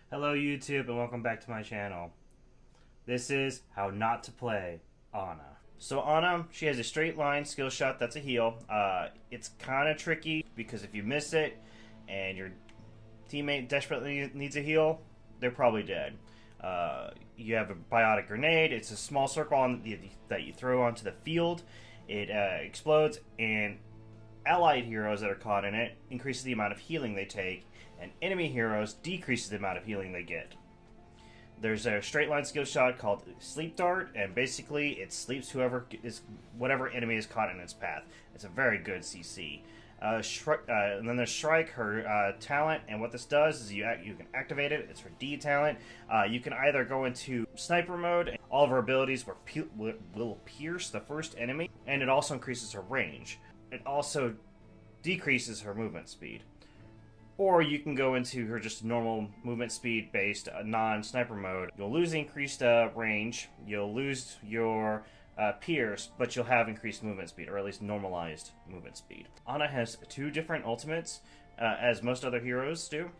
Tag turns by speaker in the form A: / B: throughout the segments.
A: Hello YouTube and welcome back to my channel. This is how not to play Ana. So Ana, she has a straight line skill shot that's a heal. It's kind of tricky because if you miss it and your teammate desperately needs a heal, they're probably dead. You have a biotic grenade. It's a small circle that you throw onto the field. It explodes, and allied heroes that are caught in it increases the amount of healing they take, and enemy heroes decreases the amount of healing they get. There's a straight line skill shot called Sleep Dart, and basically it sleeps whatever enemy is caught in its path. It's a very good CC. And then there's Shrike, her talent, and what this does is you can activate it. It's her D talent. You can either go into sniper mode, and all of her abilities will pierce the first enemy, and it also increases her range. It also decreases her movement speed. Or you can go into her just normal movement speed based non-sniper mode. You'll lose increased range, you'll lose your pierce, but you'll have increased movement speed, or at least normalized movement speed. Ana has two different ultimates, as most other heroes do.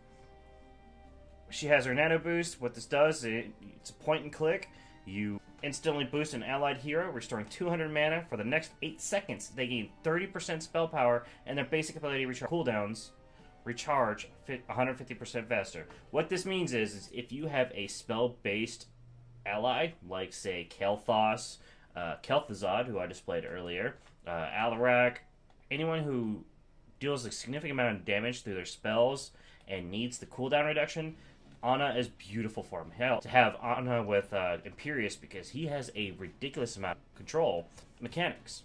A: She has her nano boost. What this does, it's a point and click. You instantly boost an allied hero, restoring 200 mana for the next 8 seconds. They gain 30% spell power, and their basic ability cooldowns recharge 150% faster. What this means is if you have a spell-based ally, like say Kael'thas, Kel'Thuzad, who I displayed earlier, Alarak, anyone who deals a significant amount of damage through their spells and needs the cooldown reduction, Ana is beautiful for him. Hell, to have Ana with Imperius, because he has a ridiculous amount of control mechanics.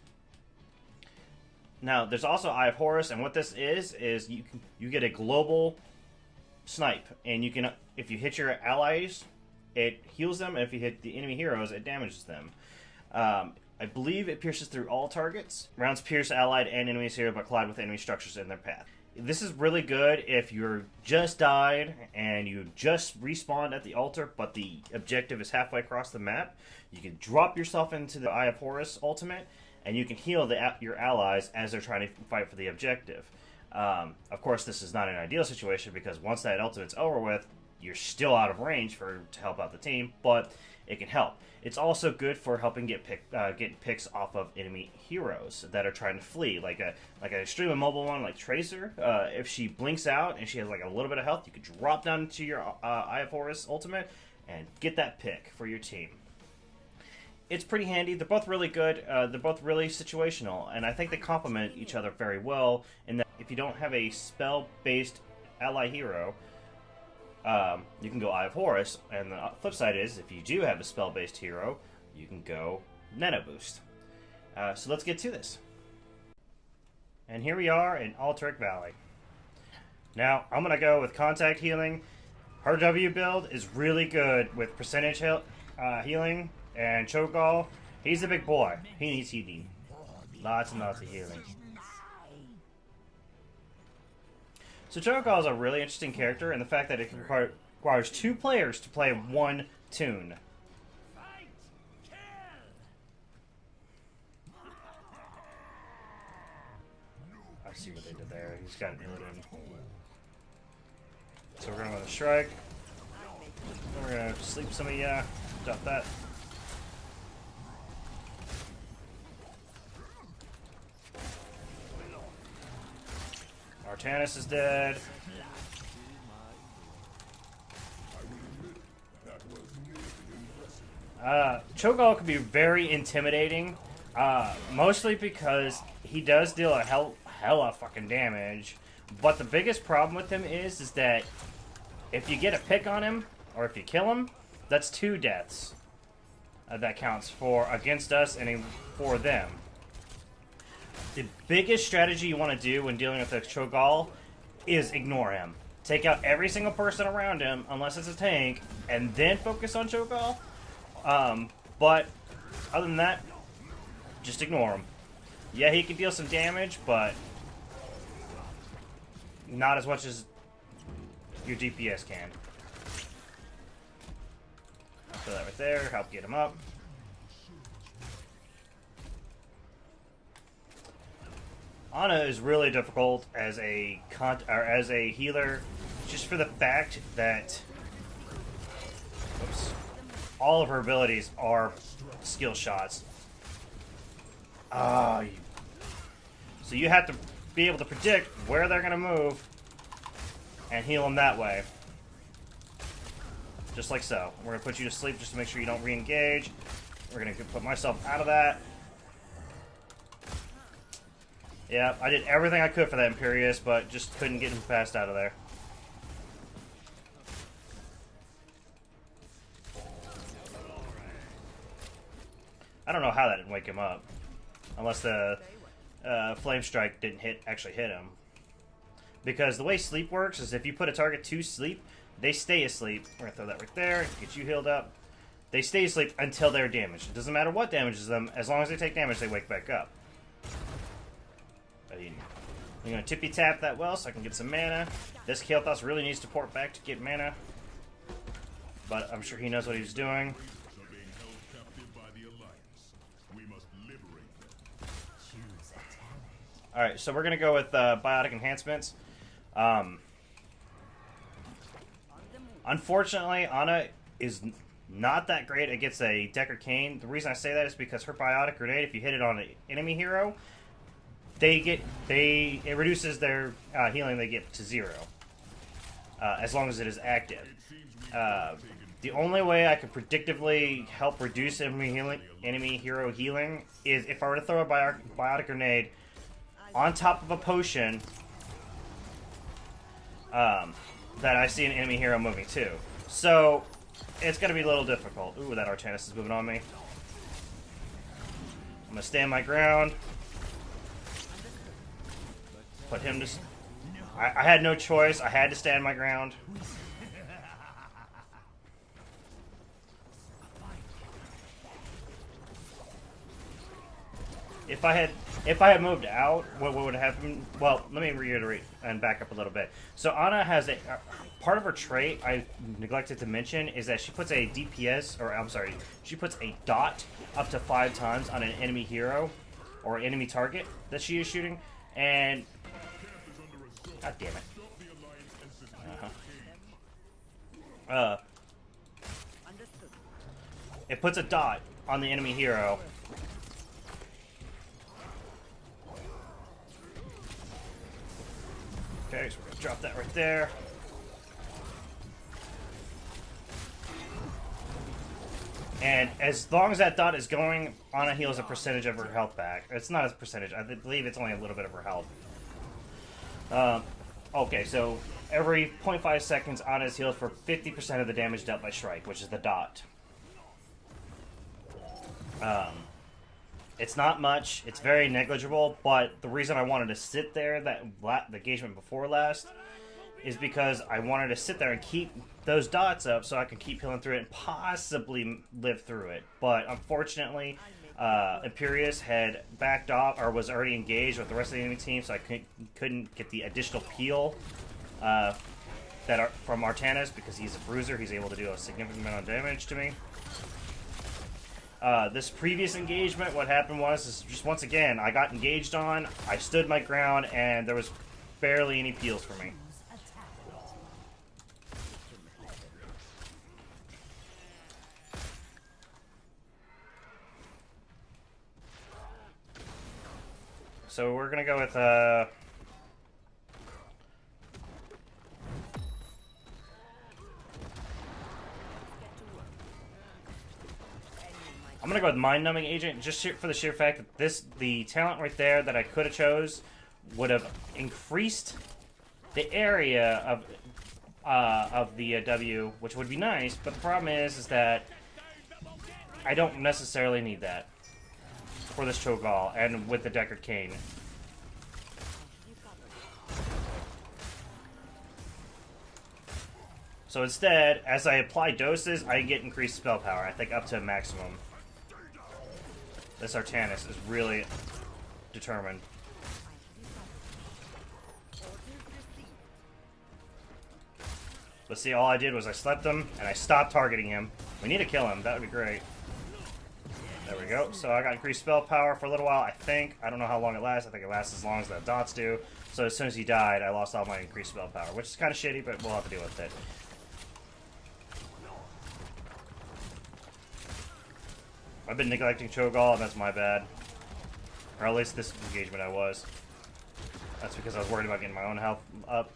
A: Now, there's also Eye of Horus, and what this is you get a global snipe, and you can, if you hit your allies, it heals them, and if you hit the enemy heroes, it damages them. I believe it pierces through all targets. Rounds pierce allied and enemy hero, but collide with enemy structures in their path. This is really good if you're just died and you just respawned at the altar, but the objective is halfway across the map. You can drop yourself into the Eye of Horus ultimate, and you can heal your allies as they're trying to fight for the objective. Of course, this is not an ideal situation because once that ultimate's over with, you're still out of range to help out the team, but it can help. It's also good for helping get picks off of enemy heroes that are trying to flee, like an extreme immobile one like Tracer. If she blinks out and she has like a little bit of health, you can drop down into your Eye of Horus ultimate and get that pick for your team. It's pretty handy. They're both really good. They're both really situational, and I think they complement each other very well in that if you don't have a spell-based ally hero, you can go Eye of Horus, and the flip side is, if you do have a spell-based hero, you can go Nano Boost. So let's get to this. And here we are in Alterac Valley. Now, I'm going to go with Contact Healing. Her W build is really good with percentage healing, and Cho'Gall, he's a big boy. He needs healing. Lots and lots of healing. So Cho'Gall is a really interesting character, and the fact that it requires 2 players to play one tune. I see what they did there. He's got an Illidan. So we're going to go with a Shrike. Then we're going to sleep some of ya. Drop that. Artanis is dead. Cho'Gall can be very intimidating, mostly because he does deal a hella fucking damage. But the biggest problem with him is that if you get a pick on him, or if you kill him, that's 2 deaths. That counts for against us and for them. The biggest strategy you want to do when dealing with a Cho'Gall is ignore him. Take out every single person around him, unless it's a tank, and then focus on Cho'Gall. But other than that, just ignore him. Yeah, he can deal some damage, but not as much as your DPS can. I'll throw that right there, help get him up. Ana is really difficult as a healer, just for the fact that all of her abilities are skill shots. So you have to be able to predict where they're going to move and heal them that way. Just like so. We're going to put you to sleep just to make sure you don't re-engage. We're going to put myself out of that. Yeah, I did everything I could for that Imperius, but just couldn't get him fast out of there. I don't know how that didn't wake him up. Unless the Flame Strike didn't actually hit him. Because the way sleep works is if you put a target to sleep, they stay asleep. We're going to throw that right there, get you healed up. They stay asleep until they're damaged. It doesn't matter what damages them, as long as they take damage, they wake back up. I'm going to tippy tap that well so I can get some mana. This Kael'thas really needs to port back to get mana. But I'm sure he knows what he's doing. Alright, so we're going to go with Biotic Enhancements. Unfortunately, Ana is not that great against a Deckard Cain. The reason I say that is because her Biotic Grenade, if you hit it on an enemy hero, it reduces their healing they get to 0. As long as it is active. The only way I could predictively help reduce enemy hero healing is if I were to throw a Biotic Grenade on top of a potion that I see an enemy hero moving to. So, it's going to be a little difficult. Ooh, that Artanis is moving on me. I'm going to stand my ground. Put him to... I had no choice. I had to stand my ground. If I had moved out, what would have happened? Well, let me reiterate and back up a little bit. So Ana has a part of her trait I neglected to mention is that she puts a DPS, or I'm sorry, she puts a dot up to 5 times on an enemy hero or enemy target that she is shooting, and God damn it. It puts a dot on the enemy hero. Okay, so we're going to drop that right there. And as long as that dot is going, Ana heals a percentage of her health back. It's not a percentage. I believe it's only a little bit of her health. Okay, so every 0.5 seconds, Ana is healed for 50% of the damage dealt by Shrike, which is the dot. It's not much. It's very negligible, but the reason I wanted to sit there the engagement before last is because I wanted to sit there and keep those dots up so I can keep healing through it and possibly live through it. But unfortunately, Imperius had backed off or was already engaged with the rest of the enemy team, so I couldn't get the additional peel from Artanis because he's a bruiser. He's able to do a significant amount of damage to me. This previous engagement, what happened was just once again, I got engaged on, I stood my ground, and there was barely any peels for me. So we're gonna go with, I'm gonna go with Mind Numbing Agent just for the sheer fact that the talent right there that I could have chose would have increased the area of the W, which would be nice. But the problem is that I don't necessarily need that for this Cho'Gall and with the Deckard Cain. So instead, as I apply doses, I get increased spell power. I think up to maximum. This Artanis is really determined. But see, all I did was I slept him, and I stopped targeting him. We need to kill him. That would be great. There we go. So I got increased spell power for a little while, I think. I don't know how long it lasts. I think it lasts as long as the dots do. So as soon as he died, I lost all my increased spell power, which is kind of shitty, but we'll have to deal with it. I've been neglecting Cho'Gall, and that's my bad. Or at least this engagement I was. That's because I was worried about getting my own health up.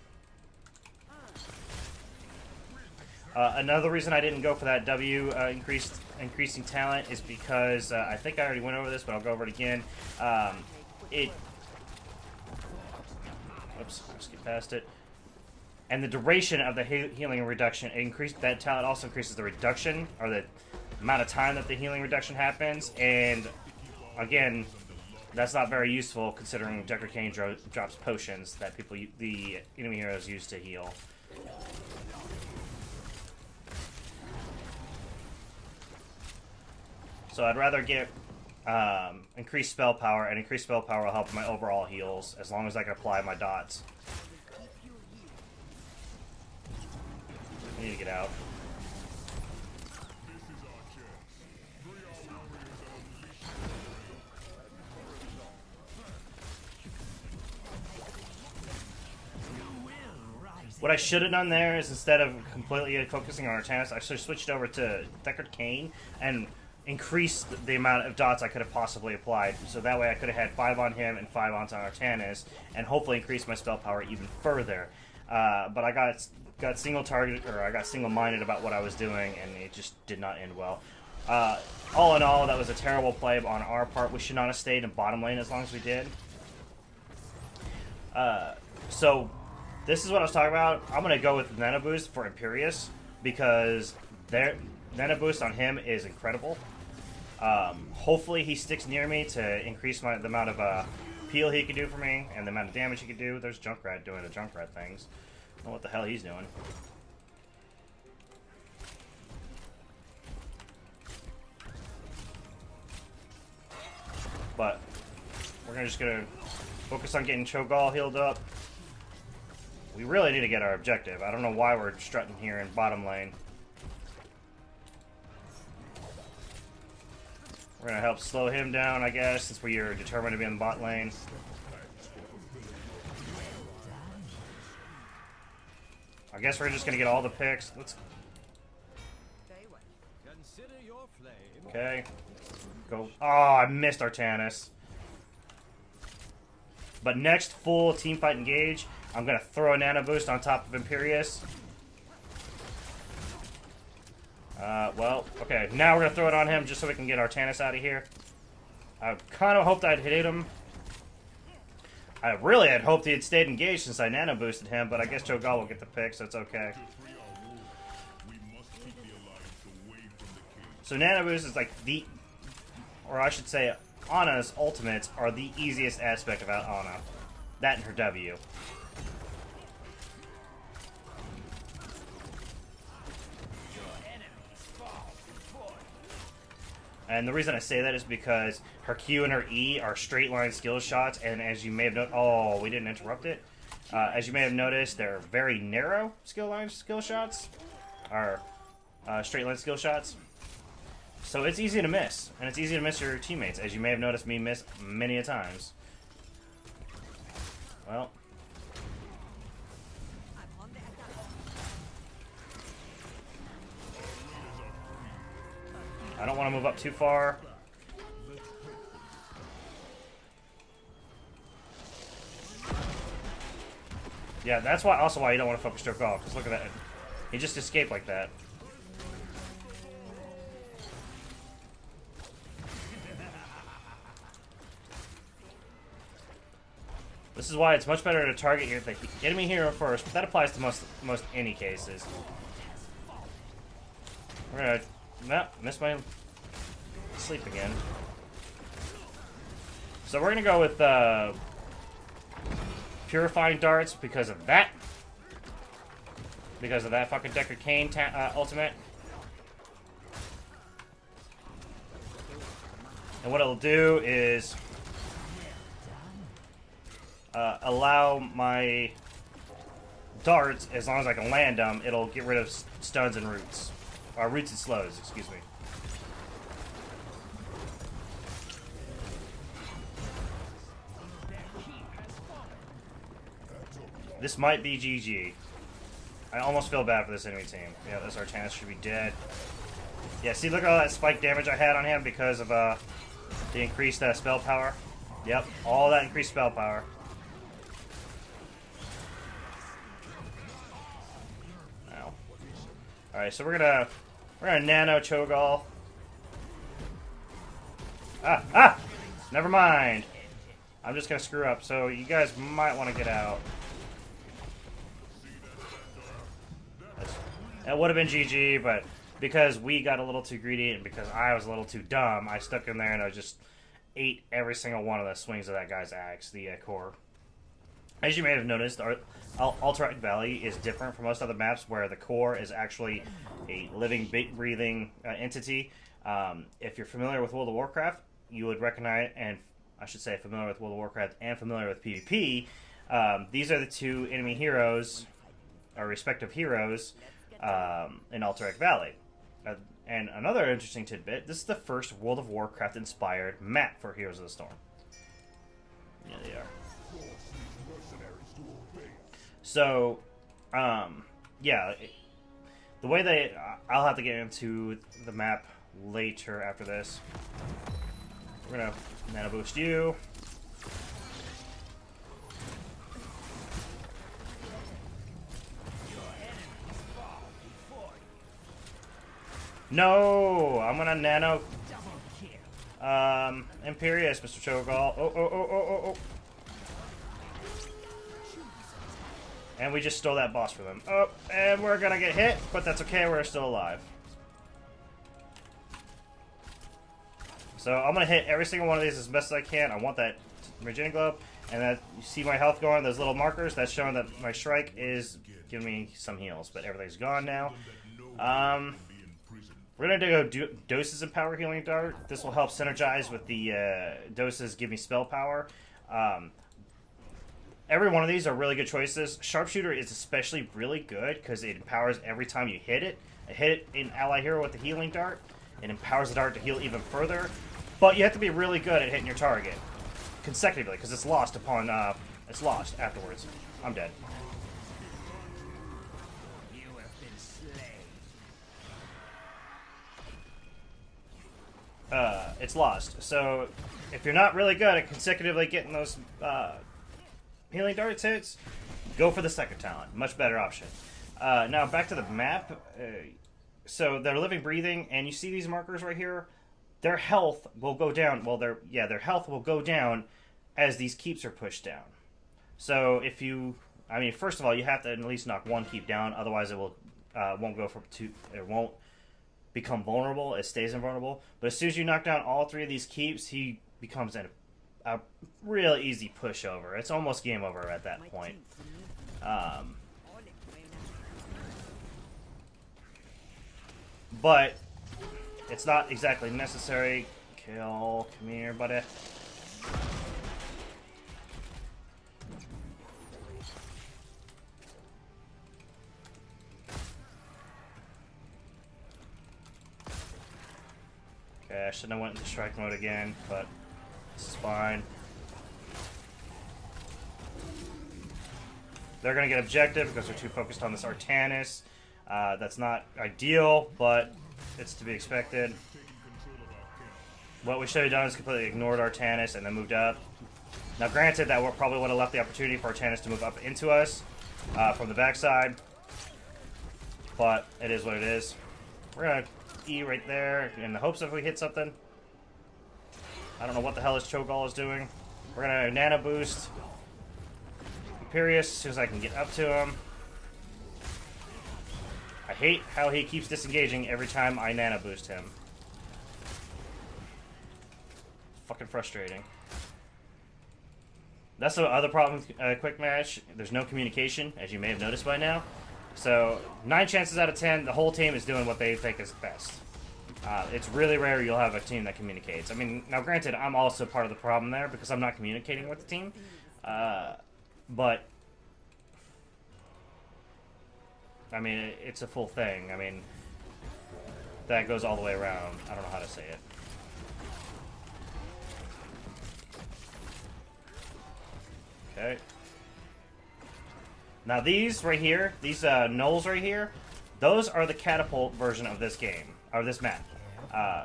A: Another reason I didn't go for that W increasing talent is because I think I already went over this, but I'll go over it again. Oops, I'll skip past it. And the duration of the healing reduction that talent also increases the reduction, or the amount of time that the healing reduction happens. And again, that's not very useful considering Deckard Cain drops potions that the enemy heroes use to heal. So I'd rather get increased spell power, and increased spell power will help my overall heals as long as I can apply my dots. I need to get out. What I should have done there is, instead of completely focusing on Artanis, I should have switched over to Deckard Cain and increased the amount of dots I could have possibly applied. So that way I could have had 5 on him and 5 on Artanis, and hopefully increase my spell power even further. But I got single targeted, or I got single-minded about what I was doing, and it just did not end well. All in all, that was a terrible play on our part. We should not have stayed in bottom lane as long as we did. So this is what I was talking about. I'm going to go with Nano Boost for Imperius, because Nano Boost on him is incredible. Hopefully he sticks near me to increase the amount of peel he can do for me, and the amount of damage he can do. There's Junkrat doing the Junkrat things. I don't know what the hell he's doing. But we're just gonna focus on getting Cho'Gall healed up. We really need to get our objective. I don't know why we're strutting here in bottom lane. We're gonna help slow him down, I guess, since we are determined to be in the bot lane. I guess we're just gonna get all the picks. Let's. Okay. Go. Oh, I missed Artanis. But next full team fight engage, I'm gonna throw a Nano Boost on top of Imperius. Well, okay. Now we're gonna throw it on him just so we can get Artanis out of here. I kind of hoped I'd hit him. I really had hoped he had stayed engaged since I Nano Boosted him, but I guess Cho'Gall will get the pick, so it's okay. So Nano Boost is like or I should say, Ana's ultimates are the easiest aspect about Ana. That and her W. And the reason I say that is because her Q and her E are straight line skill shots, and as you may have noticed, oh, we didn't interrupt it. As you may have noticed, they're very narrow skill shots, or straight line skill shots. So it's easy to miss, and it's easy to miss your teammates, as you may have noticed me miss many a times. Well. I don't want to move up too far. Yeah, that's also why you don't want to focus Cho'Gall, because look at that. He just escaped like that. This is why it's much better to target the enemy hero first, but that applies to most any cases. We're gonna... No, missed my sleep again. So we're gonna go with Purifying Darts because of that. Because of that fucking Deckard Cain ultimate. And what it'll do is allow my darts, as long as I can land them, it'll get rid of stuns and roots. Roots and slows, excuse me. This might be GG. I almost feel bad for this enemy team. Yeah, this Artanis should be dead. Yeah, see, look at all that spike damage I had on him because of the increased spell power. Yep, all that increased spell power. Ow. Alright, so we're gonna nano Cho'Gall. Ah! Never mind. I'm just gonna screw up, so you guys might want to get out. That would have been GG, but because we got a little too greedy and because I was a little too dumb, I stuck in there and I just ate every single one of the swings of that guy's axe, the core. As you may have noticed, Alterac Valley is different from most other maps where the core is actually a living, breathing entity. If you're familiar with World of Warcraft, you would recognize, and I should say familiar with World of Warcraft and familiar with PvP, these are the two enemy heroes, or respective heroes, in Alterac Valley. And another interesting tidbit, this is the first World of Warcraft inspired map for Heroes of the Storm. Yeah, they are. So, yeah, the way they... I'll have to get into the map later after this. We're gonna nano boost you. No! I'm gonna nano... Imperius, Mr. Cho'Gall. Oh. And we just stole that boss from them. Oh, and we're gonna get hit, but that's okay, we're still alive. So I'm gonna hit every single one of these as best as I can. I want that Meridian Globe, and that you see my health going, those little markers, that's showing that my Shrike is giving me some heals, but everything's gone now. We're going to go Doses and Power Healing Dart. This will help synergize with the Doses give me spell power. Every one of these are really good choices. Sharpshooter is especially really good because it empowers every time you hit it. I hit it in Ally Hero with the Healing Dart. It empowers the dart to heal even further. But you have to be really good at hitting your target consecutively because it's lost upon... it's lost afterwards. I'm dead. It's lost. So, if you're not really good at consecutively getting those healing darts hits, go for the second talent. Much better option. Now, back to the map. So, they're living, breathing, and you see these markers right here? Their health will go down. Well, their health will go down as these keeps are pushed down. So, if you... I mean, first of all, you have to at least knock one keep down, otherwise it will won't go for two... It won't become vulnerable. It stays invulnerable. But as soon as you knock down all three of these keeps, he becomes a real easy pushover. It's almost game over at that point. But it's not exactly necessary. Kill. Come here, buddy. Okay, I shouldn't have went into strike mode again, but this is fine. They're going to get objective because they're too focused on this Artanis. That's not ideal, but it's to be expected. What we should have done is completely ignored Artanis and then moved up. Now, granted, that probably would have left the opportunity for Artanis to move up into us from the backside, but it is what it is. We're going to E right there in the hopes that if we hit something. I don't know what the hell this Cho'Gall is doing. We're going to nano boost Imperius as soon as I can get up to him. I hate how he keeps disengaging every time I nano boost him. Fucking frustrating. That's the other problem with Quick Match. There's no communication, as you may have noticed by now. So, 9 chances out of 10, the whole team is doing what they think is best. It's really rare you'll have a team that communicates. I mean, now granted, I'm also part of the problem there because I'm not communicating with the team. But, I mean, it's a full thing. I mean, that goes all the way around. I don't know how to say it. Okay. Now these right here, these gnolls right here, those are the catapult version of this game. or this map.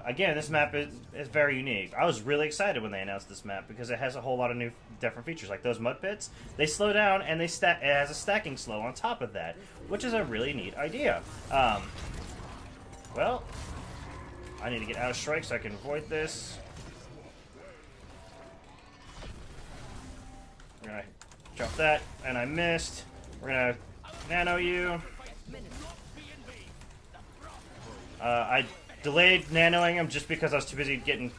A: Again, this map is very unique. I was really excited when they announced this map because it has a whole lot of new different features. Like those mud pits, they slow down and it has a stacking slow on top of that, which is a really neat idea. Well, I need to get out of strike so I can avoid this. We're gonna jump that, and I missed. We're gonna nano you. I delayed nanoing him just because I was too busy getting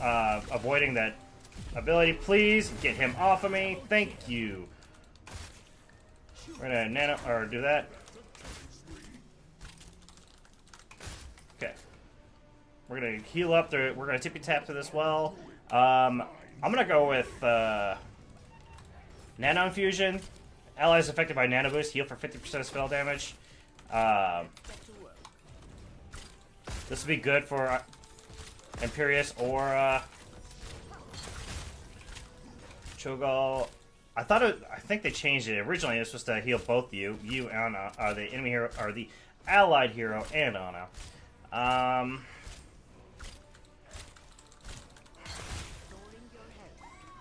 A: avoiding that ability. Please get him off of me. Thank you. We're gonna nano or do that. Okay. We're gonna heal up. We're gonna tippy tap to this well. I'm gonna go with Nano Infusion. Allies affected by Nano Boost heal for 50% of spell damage. This would be good for Imperius or Cho'Gall. I think they changed it. Originally, it was supposed to heal both you and the enemy hero, or the allied hero and Ana.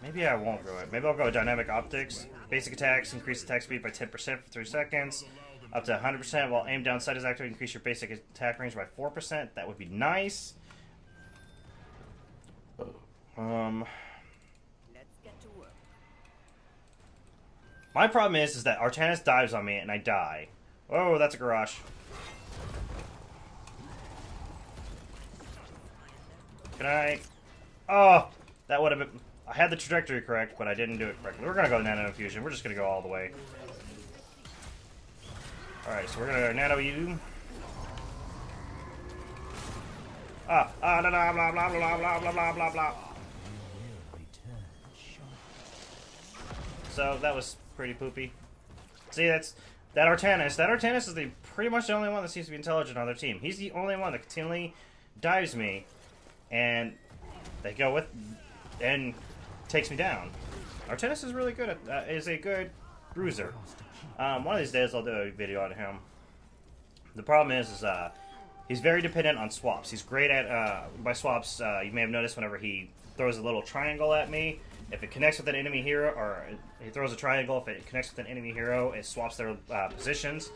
A: Maybe I won't go it. Maybe I'll go Dynamic Optics. Basic attacks, increase attack speed by 10% for 3 seconds. Up to 100% while aim down sight is activated. Increase your basic attack range by 4%. That would be nice. Let's get to work. My problem is that Artanis dives on me and I die. Oh, that's a Garrosh. Can I? Oh, that would have been. I had the trajectory correct, but I didn't do it correctly. We're gonna go Nano Infusion. We're just gonna go all the way. Alright, so we're gonna nano you. Blah blah blah blah blah blah blah blah blah. So that was pretty poopy. See, that Artanis. That Artanis is pretty much the only one that seems to be intelligent on their team. He's the only one that continually dives me, and they go with and takes me down. Artanis is really good at is a good bruiser. One of these days I'll do a video on him. The problem is he's very dependent on swaps. He's great at by swaps. You may have noticed whenever he throws a little triangle at me, if it connects with an enemy hero, or he throws a triangle, if it connects with an enemy hero, it swaps their positions.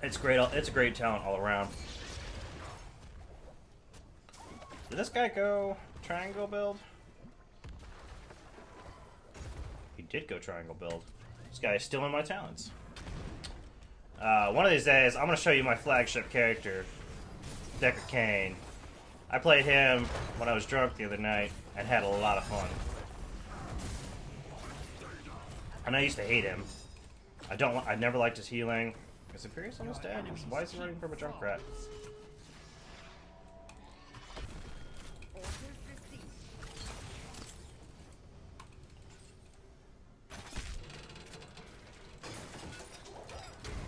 A: It's great. It's a great talent all around. Did this guy go triangle build? He did go triangle build. This guy is still in my talents. One of these days, I'm going to show you my flagship character, Decker Kane. I played him when I was drunk the other night and had a lot of fun. And I used to hate him. I never liked his healing. Is Imperius almost dead? Why is he running from a Junkrat?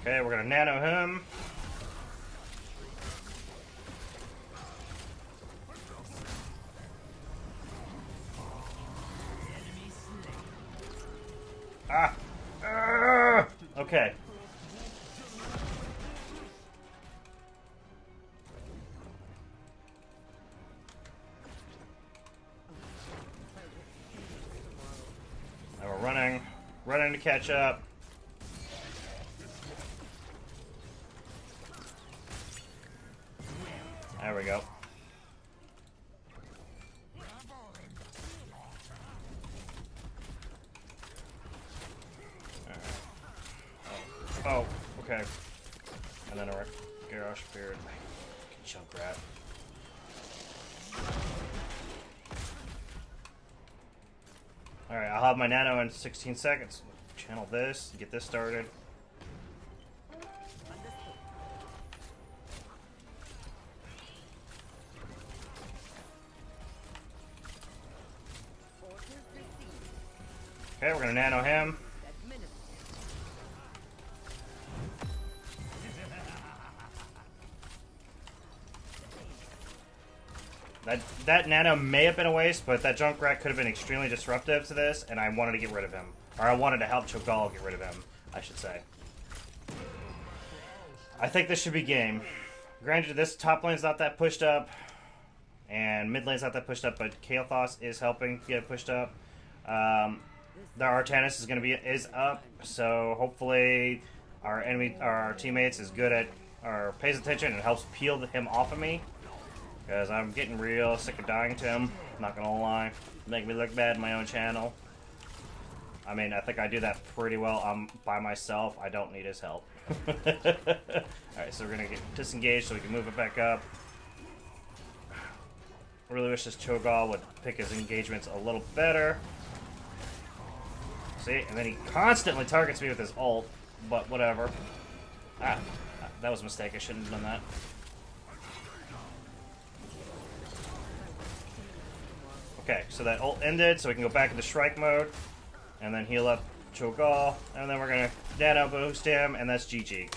A: Okay, we're gonna nano him. Okay. Now we're running to catch up. There we go. Oh, okay. And then a Garrosh appeared. Junkrat. Alright, I'll have my nano in 16 seconds. Channel this, get this started. Okay, we're gonna nano him. That nano may have been a waste, but that Junkrat could have been extremely disruptive to this, and I wanted to get rid of him. Or I wanted to help Cho'Gall get rid of him, I should say. I think this should be game. Granted, this top lane's not that pushed up, and mid lane's not that pushed up, but Kael'thas is helping get it pushed up. The Artanis is up, so hopefully our teammates is good at or pays attention and helps peel him off of me, because I'm getting real sick of dying to him. Not gonna lie, make me look bad in my own channel. I mean, I think I do that pretty well. I'm by myself. I don't need his help. Alright, so we're gonna get disengaged so we can move it back up. I really wish this Cho'Gall would pick his engagements a little better. See? And then he constantly targets me with his ult, but whatever. Ah, that was a mistake. I shouldn't have done that. Okay, so that ult ended, so we can go back into strike mode, and then heal up Cho'Gall, and then we're gonna nano boost him, and that's GG.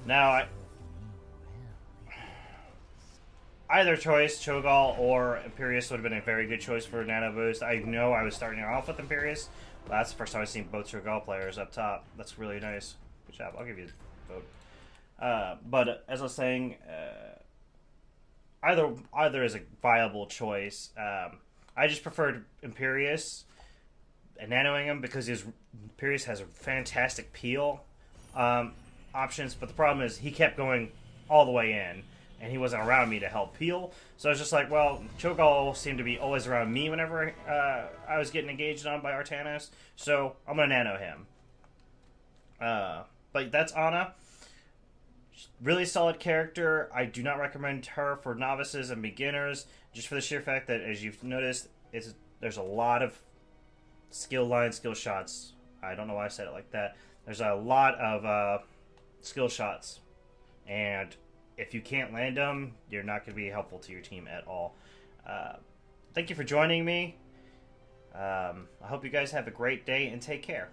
A: Now, either choice, Cho'Gall or Imperius, would have been a very good choice for nano boost. I know I was starting off with Imperius, but that's the first time I've seen both Cho'Gall players up top. That's really nice. Good job. I'll give you a vote. But as I was saying, either is a viable choice. I just preferred Imperius and nanoing him because Imperius has a fantastic peel options, but the problem is he kept going all the way in, and he wasn't around me to help peel. So I was just like, well, Cho'Gall seemed to be always around me whenever I was getting engaged on by Artanis, so I'm going to nano him. But that's Ana. Really solid character. I do not recommend her for novices and beginners, just for the sheer fact that, as you've noticed, there's a lot of skill shots. I don't know why I said it like that. There's a lot of skill shots, and if you can't land them, you're not going to be helpful to your team at all. Thank you for joining me. I hope you guys have a great day, and take care.